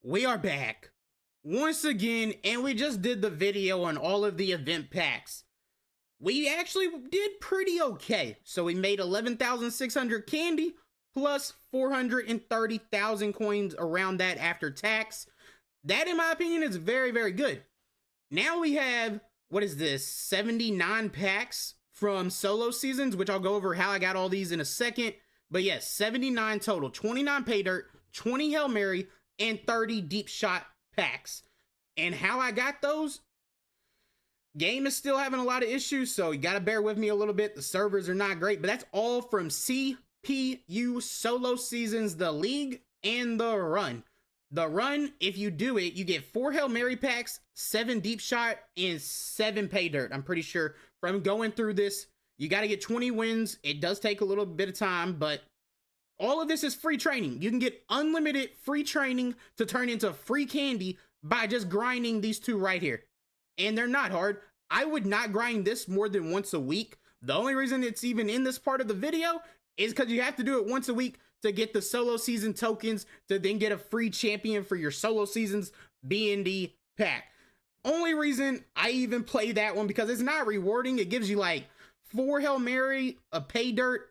We are back once again, and we just did the video on all of the event packs. We actually did pretty okay. So we made 11,600 candy plus 430,000 coins around that after tax. That, in my opinion, is very, very good. Now we have, what is this, 79 packs from solo seasons, which I'll go over how I got all these in a second. But yes, 79 total, 29 pay dirt, 20 Hail Mary, and 30 deep shot packs. And how I got those, game is still having a lot of issues, so you gotta bear with me a little bit. The servers are not great, but that's all from CPU solo seasons, the league and the run. The run, if you do it, you get 4 Hail Mary packs, 7 deep shot, and 7 pay dirt. I'm pretty sure from going through this, you got to get 20 wins. It does take a little bit of time, but all of this is free training. You can get unlimited free training to turn into free candy by just grinding these two right here. And they're not hard. I would not grind this more than once a week. The only reason it's even in this part of the video is because you have to do it once a week to get the solo season tokens to then get a free champion for your solo seasons B&D pack. Only reason I even play that one because it's not rewarding. It gives you like 4 Hail Mary, a pay dirt,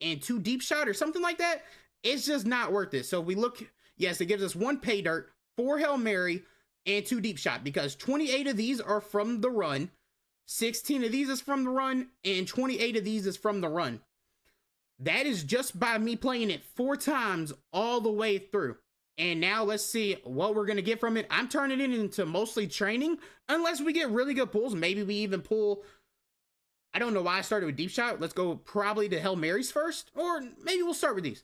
and 2 deep shot or something like that. It's just not worth it. So if we look, yes, it gives us 1 pay dirt, 4 Hail Mary, and 2 deep shot because 28 of these are from the run, 16 of these is from the run, and 28 of these is from the run. That is just by me playing it 4 times all the way through. And now let's see what we're going to get from it. I'm turning it into mostly training unless we get really good pulls. Maybe we even pull, I don't know why I started with deep shot. Let's go probably to Hail Marys first, or maybe we'll start with these.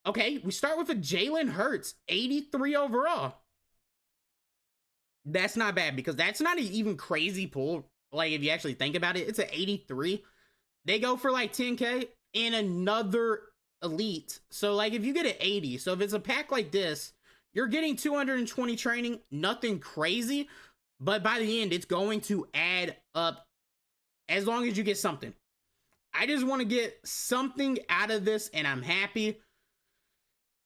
Okay, we start with a Jalen Hurts, 83 overall. That's not bad because that's not an even crazy pull. Like if you actually think about it, it's an 83. They go for like 10K and another elite. So like if you get an 80, so if it's a pack like this, you're getting 220 training, nothing crazy, but by the end, it's going to add up as long as you get something. I just want to get something out of this and I'm happy.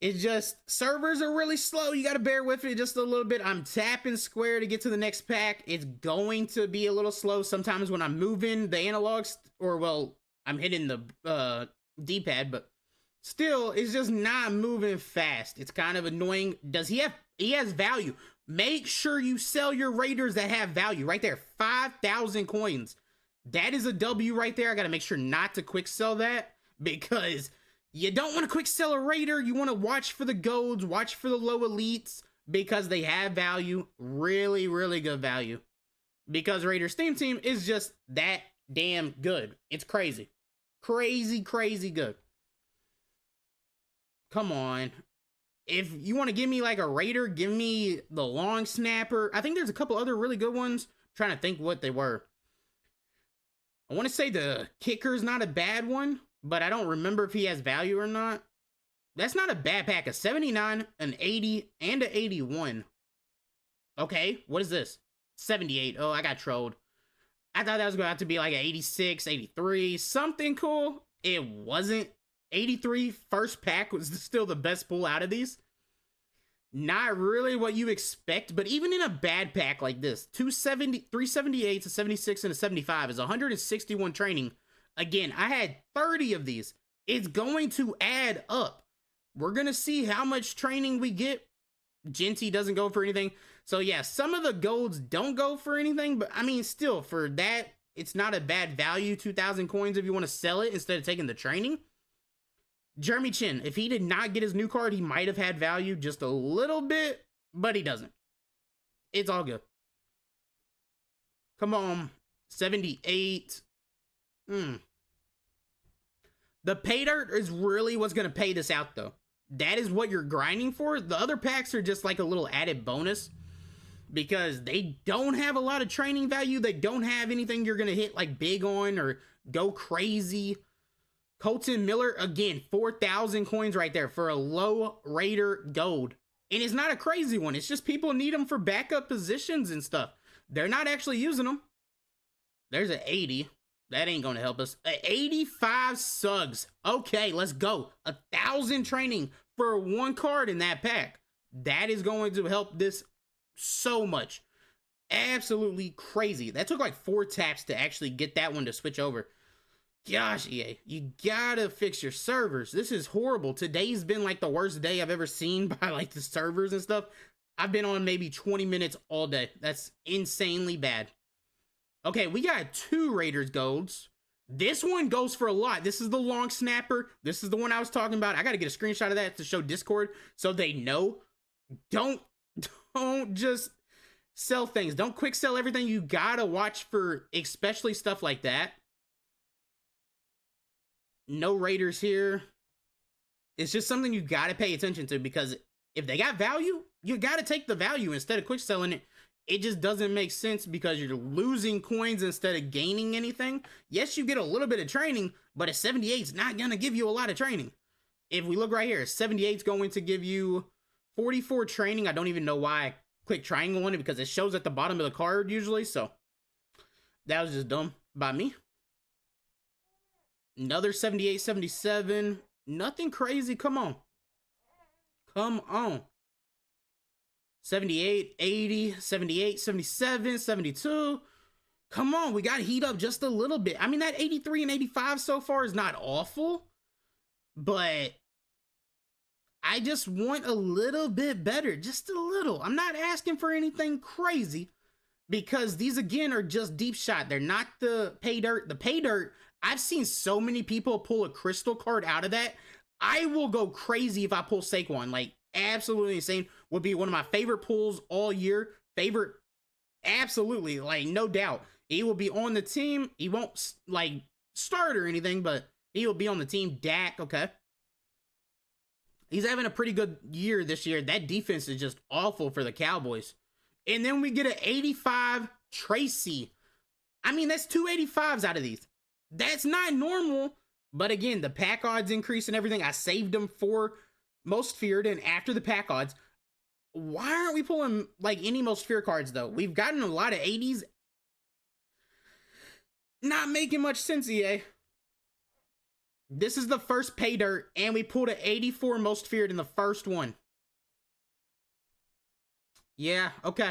It's just, servers are really slow. You got to bear with it just a little bit. I'm tapping square to get to the next pack. It's going to be a little slow sometimes when I'm moving the analogs, or well, I'm hitting the D-pad, but still, it's just not moving fast. It's kind of annoying. He has value. Make sure you sell your raiders that have value. Right there, 5,000 coins. That is a W right there. I got to make sure not to quick sell that because you don't want to quick sell a raider. You want to watch for the golds, watch for the low elites because they have value. Really, really good value. Because Raiders Steam Team is just that damn good. It's crazy. Crazy, crazy good. Come on. If you want to give me like a raider, give me the long snapper. I think there's a couple other really good ones. I'm trying to think what they were. I want to say the kicker's not a bad one, but I don't remember if he has value or not. That's not a bad pack. A 79, an 80, and an 81. Okay, what is this? 78. Oh, I got trolled. I thought that was going to have to be like an 86, 83, something cool. It wasn't. 83 first pack was still the best pull out of these. Not really what you expect, but even in a bad pack like this, 378, a 76, and a 75 is 161 training. Again, I had 30 of these. It's going to add up. We're going to see how much training we get. Genty doesn't go for anything. So yeah, some of the golds don't go for anything, but I mean, still, for that, it's not a bad value, 2,000 coins if you want to sell it instead of taking the training. Jeremy Chin, if he did not get his new card, he might have had value just a little bit, but he doesn't. It's all good. Come on, 78. The pay dirt is really what's going to pay this out, though. That is what you're grinding for. The other packs are just like a little added bonus because they don't have a lot of training value. They don't have anything you're going to hit like big on or go crazy. Colton Miller, again, 4,000 coins right there for a low raider gold. And it's not a crazy one. It's just people need them for backup positions and stuff. They're not actually using them. There's an 80. That ain't going to help us. 85 Suggs. Okay, let's go. 1,000 training for one card in that pack. That is going to help this so much. Absolutely crazy. That took like 4 taps to actually get that one to switch over. Gosh, EA, you gotta fix your servers. This is horrible. Today's been like the worst day I've ever seen by like the servers and stuff. I've been on maybe 20 minutes all day. That's insanely bad. Okay, we got 2 Raiders golds. This one goes for a lot. This is the long snapper. This is the one I was talking about. I gotta get a screenshot of that to show Discord so they know. Don't just sell things. Don't quick sell everything. You gotta watch for especially stuff like that. No Raiders here. It's just something you gotta pay attention to, because if they got value, you gotta take the value instead of quick selling it. It just doesn't make sense because you're losing coins instead of gaining anything. Yes, you get a little bit of training, but a 78 is not gonna give you a lot of training. If we look right here, 78 is going to give you 44 training. I don't even know why I click triangle on it, because it shows at the bottom of the card usually. So that was just dumb by me. Another 78, 77. Nothing crazy. Come on. Come on. 78, 80, 78, 77, 72. Come on. We got to heat up just a little bit. I mean, that 83 and 85 so far is not awful, but I just want a little bit better. Just a little. I'm not asking for anything crazy, because these, again, are just deep shot. They're not the pay dirt. The pay dirt, I've seen so many people pull a crystal card out of that. I will go crazy if I pull Saquon. Like, absolutely insane. Would be one of my favorite pulls all year. Favorite, absolutely, like, no doubt. He will be on the team. He won't, like, start or anything, but he will be on the team. Dak, okay. He's having a pretty good year this year. That defense is just awful for the Cowboys. And then we get an 85 Tracy. I mean, that's 2 85s out of these. That's not normal. But again, the pack odds increase and everything. I saved them for most feared and after the pack odds. Why aren't we pulling like any most feared cards though? We've gotten a lot of 80s. Not making much sense, EA. This is the first pay dirt, and we pulled an 84 most feared in the first one. Yeah, okay.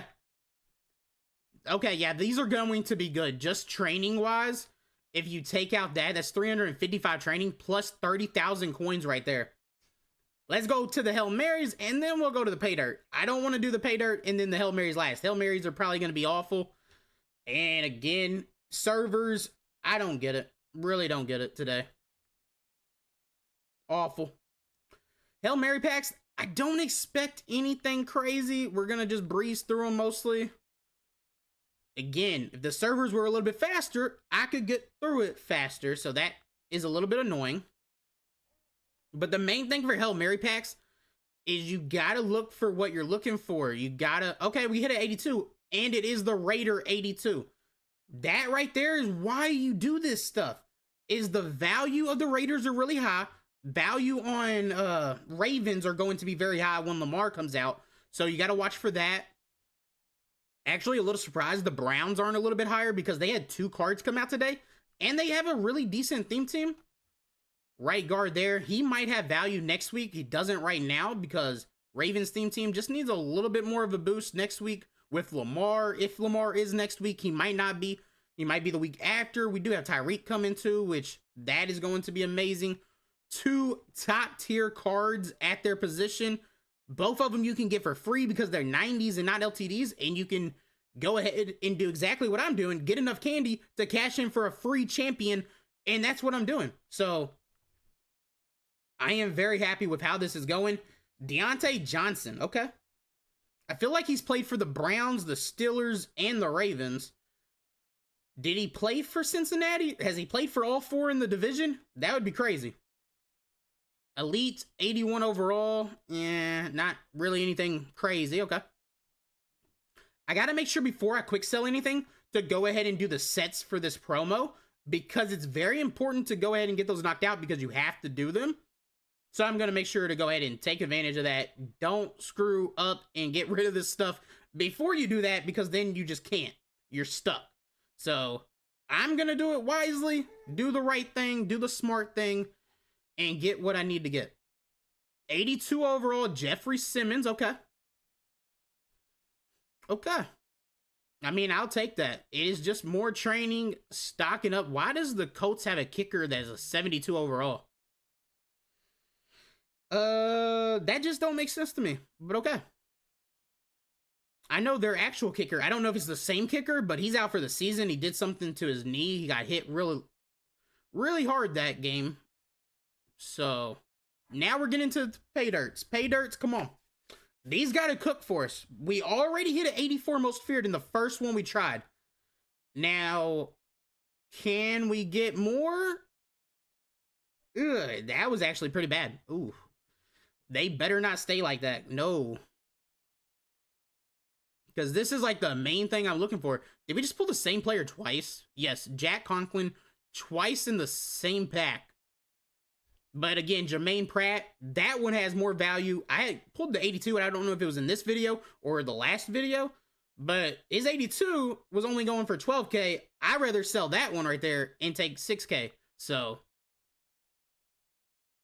Okay, yeah, these are going to be good. Just training-wise, if you take out that, that's 355 training plus 30,000 coins right there. Let's go to the Hail Marys, and then we'll go to the pay dirt. I don't want to do the pay dirt and then the Hail Marys last. Hail Marys are probably going to be awful. And again, servers, I don't get it. Really don't get it today. Awful. Hail Mary packs, I don't expect anything crazy. We're going to just breeze through them mostly. Again, if the servers were a little bit faster, I could get through it faster. So that is a little bit annoying. But the main thing for Hail Mary packs is you got to look for what you're looking for. You got to, okay, we hit an 82, and it is the Raider 82. That right there is why you do this stuff. Is the value of the Raiders are really high. Value on Ravens are going to be very high when Lamar comes out. So you got to watch for that. Actually, a little surprised the Browns aren't a little bit higher because they had 2 cards come out today. And they have a really decent theme team. Right guard there. He might have value next week. He doesn't right now because Ravens theme team just needs a little bit more of a boost next week with Lamar. If Lamar is next week, he might not be. He might be the week after. We do have Tyreek coming too, which that is going to be amazing. 2 top tier cards at their position. Both of them you can get for free because they're 90s and not LTDs. And you can go ahead and do exactly what I'm doing. Get enough candy to cash in for a free champion. And that's what I'm doing. So I am very happy with how this is going. Deontay Johnson. Okay. I feel like he's played for the Browns, the Steelers, and the Ravens. Did he play for Cincinnati? Has he played for all 4 in the division? That would be crazy. Elite, 81 overall. Yeah, not really anything crazy. Okay. I got to make sure before I quick sell anything to go ahead and do the sets for this promo, because it's very important to go ahead and get those knocked out because you have to do them. So I'm going to make sure to go ahead and take advantage of that. Don't screw up and get rid of this stuff before you do that, because then you just can't. You're stuck. So I'm going to do it wisely, do the right thing, do the smart thing, and get what I need to get. 82 overall, Jeffrey Simmons. Okay. Okay. I mean, I'll take that. It is just more training, stocking up. Why does the Colts have a kicker that's a 72 overall? That just don't make sense to me, but okay. I know their actual kicker. I don't know if it's the same kicker, but he's out for the season. He did something to his knee. He got hit really, really hard that game. So now we're getting to pay dirts. Pay dirts, come on. These got to cook for us. We already hit an 84 most feared in the first one we tried. Now, can we get more? Ugh, that was actually pretty bad. Ooh. They better not stay like that. No. Because this is like the main thing I'm looking for. Did we just pull the same player twice? Yes, Jack Conklin twice in the same pack. But again, Jermaine Pratt, that one has more value. I had pulled the 82, and I don't know if it was in this video or the last video, but his 82 was only going for 12K. I'd rather sell that one right there and take 6K. So,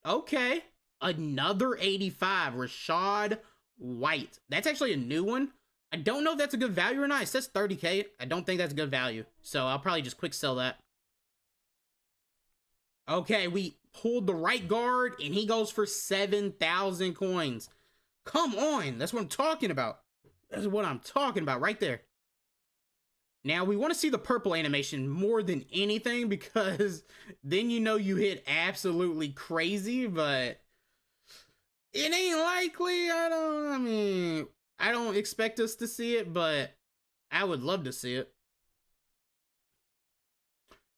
okay. Another 85, Rashad White. That's actually a new one. I don't know if that's a good value or not. It says 30K. I don't think that's a good value. So I'll probably just quick sell that. Okay, we pulled the right guard, and he goes for 7,000 coins. Come on. That's what I'm talking about. That's what I'm talking about right there. Now, we want to see the purple animation more than anything, because then you know you hit absolutely crazy, but it ain't likely. I don't expect us to see it, but I would love to see it.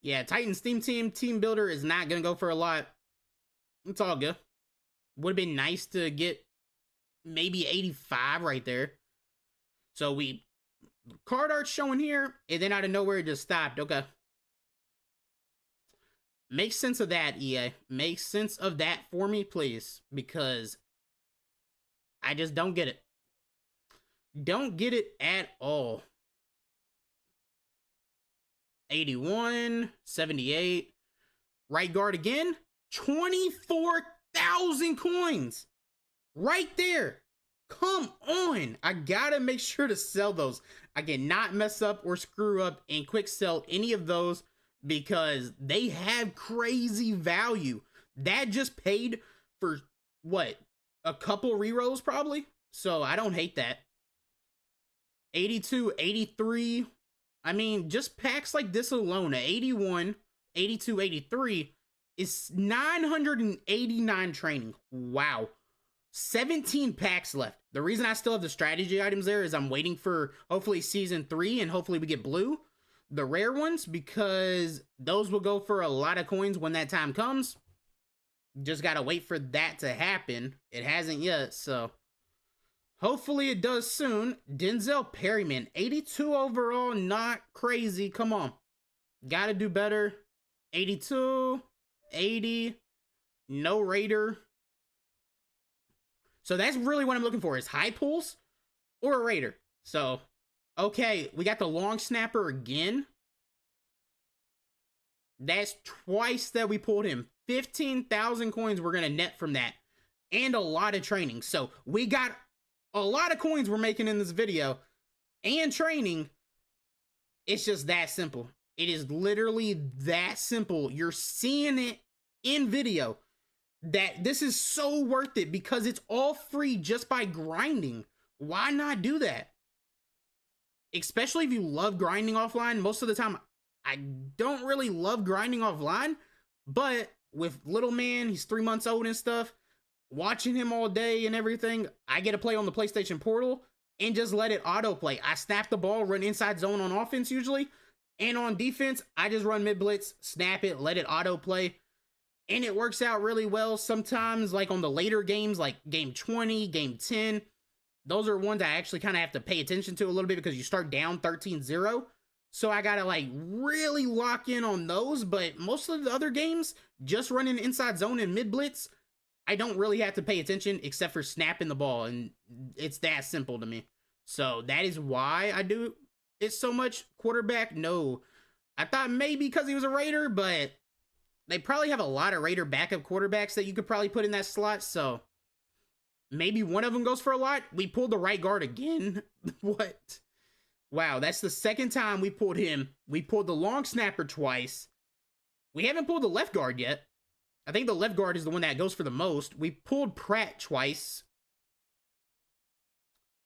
Yeah, Titans Team Builder is not going to go for a lot. It's all good. Would have been nice to get maybe 85 right there. So card art showing here, and then out of nowhere it just stopped. Okay. Make sense of that, EA. Make sense of that for me, please. Because I just don't get it. Don't get it at all. 81, 78. Right guard again. 24,000 coins. Right there. Come on. I gotta make sure to sell those. I cannot mess up or screw up and quick sell any of those, because they have crazy value. That just paid for, what, a couple rerolls probably? So I don't hate that. 82, 83. I mean, just packs like this alone, 81, 82, 83, is 989 training. Wow. 17 packs left. The reason I still have the strategy items there is I'm waiting for hopefully season 3, and hopefully we get blue, the rare ones, because those will go for a lot of coins when that time comes. Just gotta wait for that to happen. It hasn't yet, so hopefully it does soon. Denzel Perryman, 82 overall, not crazy. Come on. Gotta do better. 82, 80, no Raider. So that's really what I'm looking for, is high pulls or a Raider. So, okay, we got the long snapper again. That's twice that we pulled him. 15,000 coins we're going to net from that. And a lot of training. So we got a lot of coins we're making in this video. And training. It's just that simple. It is literally that simple. You're seeing it in video. That this is so worth it, because it's all free just by grinding. Why not do that? Especially if you love grinding offline. Most of the time, I don't really love grinding offline, but with little man, he's 3 months old and stuff, watching him all day and everything, I get to play on the PlayStation Portal and just let it autoplay. I snap the ball, run inside zone on offense usually, and on defense, I just run mid blitz, snap it, let it autoplay. And it works out really well sometimes, like on the later games, like game 20, game 10. Those are ones I actually kind of have to pay attention to a little bit, because you start down 13-0. So I got to like really lock in on those. But most of the other games, just running inside zone and mid blitz, I don't really have to pay attention except for snapping the ball. And it's that simple to me. So that is why I do it so much. Quarterback, no. I thought maybe because he was a Raider, but they probably have a lot of Raider backup quarterbacks that you could probably put in that slot, so maybe one of them goes for a lot. We pulled the right guard again. What? Wow, that's the second time we pulled him. We pulled the long snapper twice. We haven't pulled the left guard yet. I think the left guard is the one that goes for the most. We pulled Pratt twice.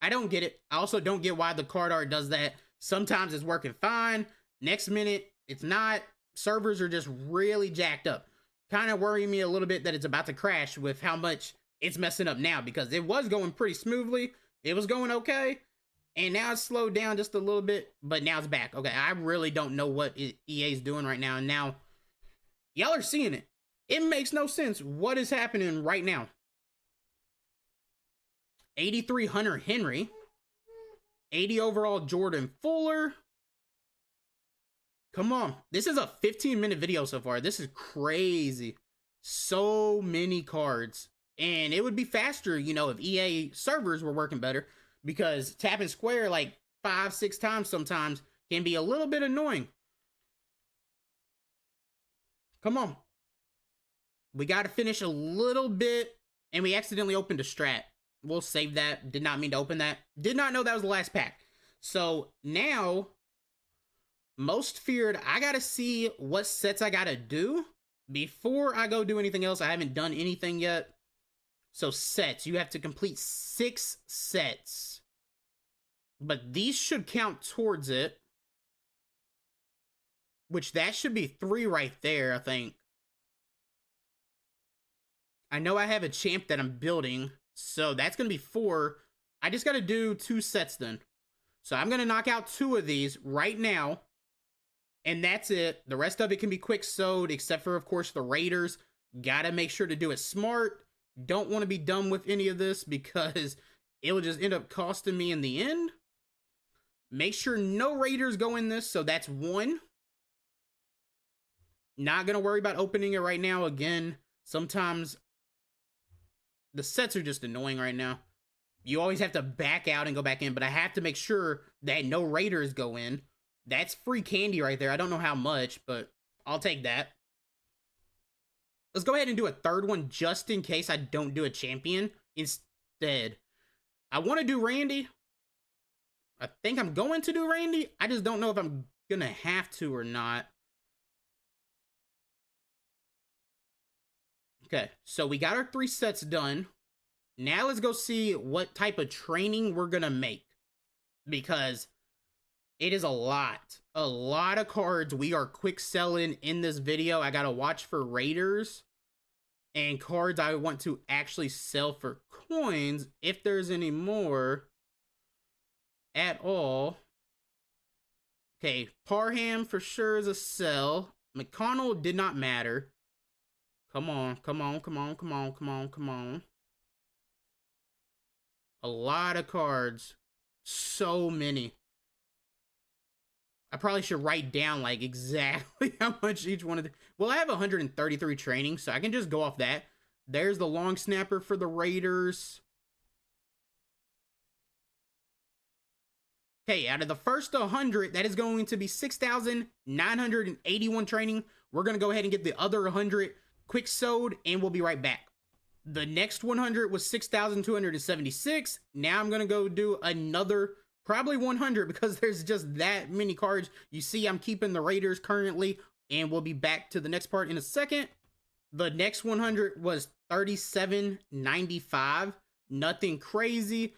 I don't get it. I also don't get why the card art does that. Sometimes it's working fine. Next minute, it's not. Servers are just really jacked up. Kind of worrying me a little bit that it's about to crash with how much it's messing up now, because it was going pretty smoothly. It was going okay. And now it's slowed down just a little bit, but now it's back. Okay, I really don't know what EA is doing right now. And now, y'all are seeing it. It makes no sense what is happening right now. 83 Hunter Henry. 80 overall Jordan Fuller. Come on. This is a 15-minute video so far. This is crazy. So many cards. And it would be faster, you know, if EA servers were working better. Because tapping square like 5-6 times sometimes can be a little bit annoying. Come on. We got to finish a little bit. And we accidentally opened a strat. We'll save that. Did not mean to open that. Did not know that was the last pack. So now, most feared, I got to see what sets I got to do before I go do anything else. I haven't done anything yet. So sets, you have to complete 6 sets. But these should count towards it. Which that should be 3 right there, I think. I know I have a champ that I'm building. So that's going to be 4. I just got to do 2 sets then. So I'm going to knock out 2 of these right now. And that's it. The rest of it can be quick sewed, except for, of course, the Raiders. Got to make sure to do it smart. Don't want to be dumb with any of this because it will just end up costing me in the end. Make sure no Raiders go in this. So that's 1. Not going to worry about opening it right now. Again, sometimes the sets are just annoying right now. You always have to back out and go back in, but I have to make sure that no Raiders go in. That's free candy right there. I don't know how much, but I'll take that. Let's go ahead and do a third one just in case I don't do a champion instead. I want to do Randy. I think I'm going to do Randy. I just don't know if I'm going to have to or not. Okay, so we got our 3 sets done. Now let's go see what type of training we're going to make. Because it is a lot of cards we are quick selling in this video. I got to watch for Raiders and cards I want to actually sell for coins if there's any more at all. Okay, Parham for sure is a sell. McConnell did not matter. Come on, come on, come on, come on, come on, come on. A lot of cards. So many. I probably should write down like exactly how much each one of the... Well, I have 133 training, so I can just go off that. There's the long snapper for the Raiders. Okay, out of the first 100, that is going to be 6,981 training. We're going to go ahead and get the other 100 quick sewed, and we'll be right back. The next 100 was 6,276. Now I'm going to go do another probably 100 because there's just that many cards. You see, I'm keeping the Raiders currently, and we'll be back to the next part in a second. The next 100 was 3795. Nothing crazy.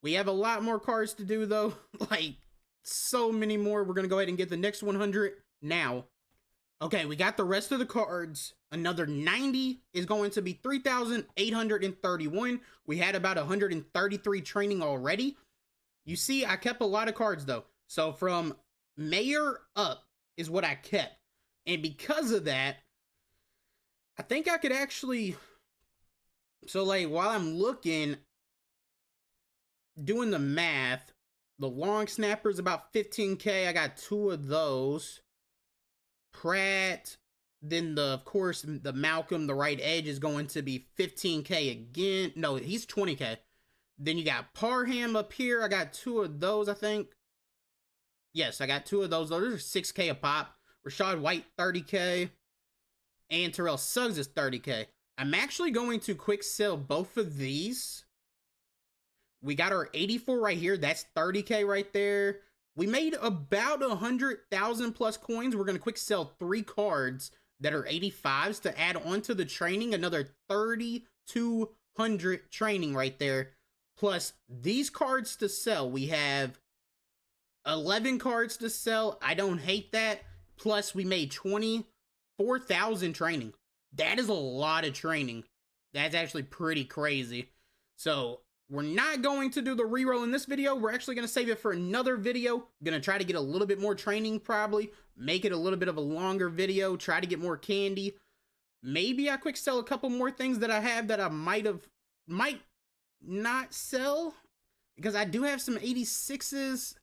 We have a lot more cards to do, though. Like, so many more. We're going to go ahead and get the next 100 now. Okay, we got the rest of the cards. Another 90 is going to be 3,831. We had about 133 training already. You see, I kept a lot of cards, though. So from Mayor up is what I kept. And because of that, I think I could actually... So, like, while I'm looking, doing the math, the long snapper is about 15K. I got 2 of those. Pratt, then of course, the Malcolm, the right edge is going to be 15K again. No, he's 20K. Then you got Parham up here. I got 2 of those, I think. Yes, I got 2 of those. Those are 6K a pop. Rashad White, 30K. And Terrell Suggs is 30K. I'm actually going to quick sell both of these. We got our 84 right here. That's 30K right there. We made about 100,000 plus coins. We're going to quick sell 3 cards that are 85s to add on to the training, another 3,200 training right there. Plus these cards to sell. We have 11 cards to sell. I don't hate that. Plus we made 24,000 training. That is a lot of training. That's actually pretty crazy. So we're not going to do the reroll in this video. We're actually going to save it for another video. Going to try to get a little bit more training probably. Make it a little bit of a longer video. Try to get more candy. Maybe I quick sell a couple more things that I have that I might not sell. Because I do have some 86s. It's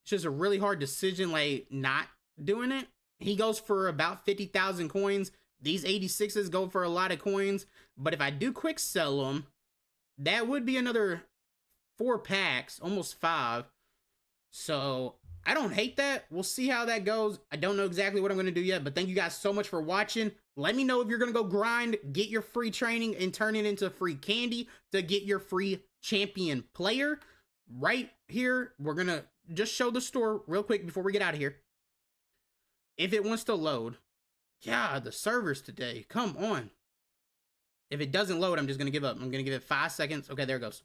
just a really hard decision, like, not doing it. He goes for about 50,000 coins. These 86s go for a lot of coins. But if I do quick sell them, that would be another 4 packs, almost 5. So I don't hate that. We'll see how that goes. I don't know exactly what I'm going to do yet, but thank you guys so much for watching. Let me know if you're going to go grind, get your free training, and turn it into free candy to get your free champion player. Right here, we're going to just show the store real quick before we get out of here. If it wants to load. God, the servers today. Come on. If it doesn't load, I'm just going to give up. I'm going to give it 5 seconds. Okay, there it goes.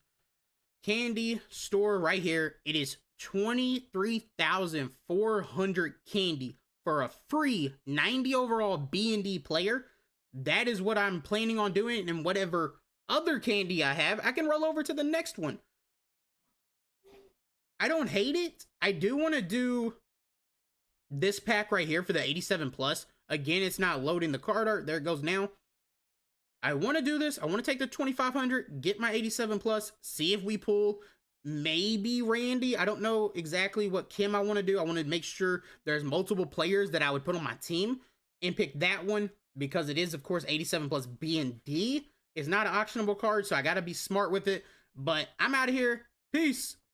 Candy store right here. It is 23,400 candy for a free 90 overall B&D player. That is what I'm planning on doing. And whatever other candy I have, I can roll over to the next one. I don't hate it. I do want to do this pack right here for the 87 plus. Again, it's not loading the card art. There it goes now. I want to do this. I want to take the 2,500, get my 87 plus, see if we pull maybe Randy. I don't know exactly what Kim I want to do. I want to make sure there's multiple players that I would put on my team and pick that one because it is, of course, 87 plus B&D. It's not an auctionable card, so I got to be smart with it. But I'm out of here. Peace.